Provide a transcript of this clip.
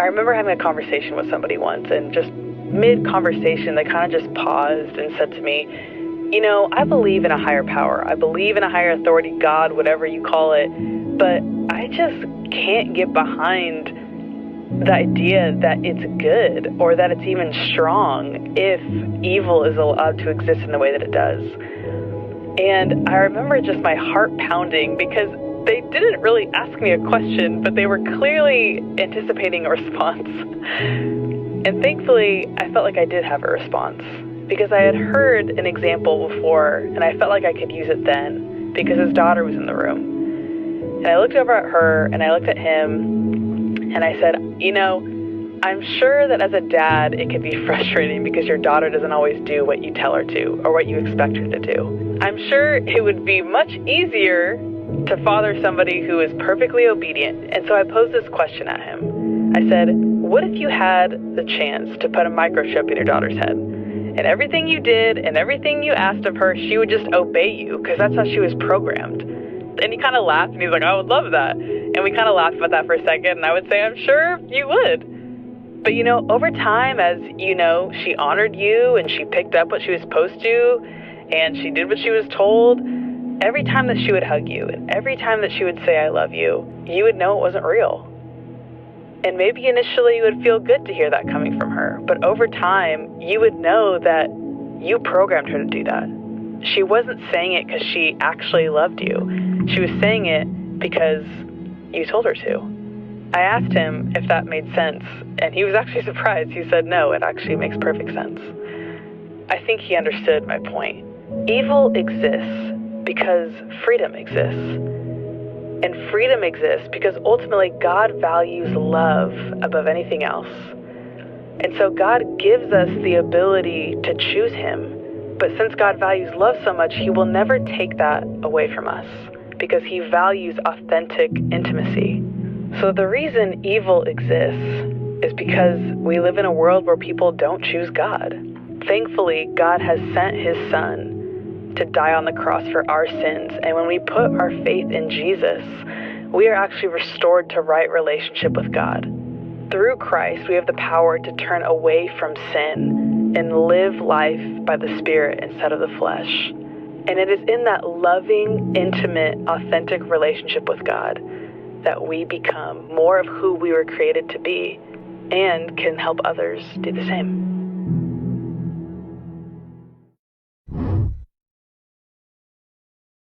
I remember having a conversation with somebody once, and just mid-conversation, they kind of just paused and said to me, you know, I believe in a higher power. I believe in a higher authority, God, whatever you call it, but I just can't get behind the idea that it's good or that it's even strong if evil is allowed to exist in the way that it does. And I remember just my heart pounding because they didn't really ask me a question, but they were clearly anticipating a response. And thankfully, I felt like I did have a response because I had heard an example before, and I felt like I could use it then because his daughter was in the room. And I looked over at her, and I looked at him, and I said, you know, I'm sure that as a dad, it can be frustrating because your daughter doesn't always do what you tell her to or what you expect her to do. I'm sure it would be much easier to father somebody who is perfectly obedient. And so I posed this question at him. I said, what if you had the chance to put a microchip in your daughter's head? And everything you did and everything you asked of her, she would just obey you because that's how she was programmed. And he kind of laughed, and he's like, I would love that. And we kind of laughed about that for a second, and I would say, I'm sure you would. But, you know, over time, as you know, she honored you, and she picked up what she was supposed to, and she did what she was told. Every time that she would hug you, and every time that she would say, I love you, you would know it wasn't real. And maybe initially you would feel good to hear that coming from her, but over time, you would know that you programmed her to do that. She wasn't saying it because she actually loved you. She was saying it because you told her to. I asked him if that made sense, and he was actually surprised. He said, no, it actually makes perfect sense. I think he understood my point. Evil exists because freedom exists. And freedom exists because ultimately God values love above anything else. And so God gives us the ability to choose him. But since God values love so much, he will never take that away from us because he values authentic intimacy. So the reason evil exists is because we live in a world where people don't choose God. Thankfully, God has sent his son to die on the cross for our sins. And when we put our faith in Jesus, we are actually restored to right relationship with God. Through Christ, we have the power to turn away from sin and live life by the Spirit instead of the flesh. And it is in that loving, intimate, authentic relationship with God that we become more of who we were created to be and can help others do the same.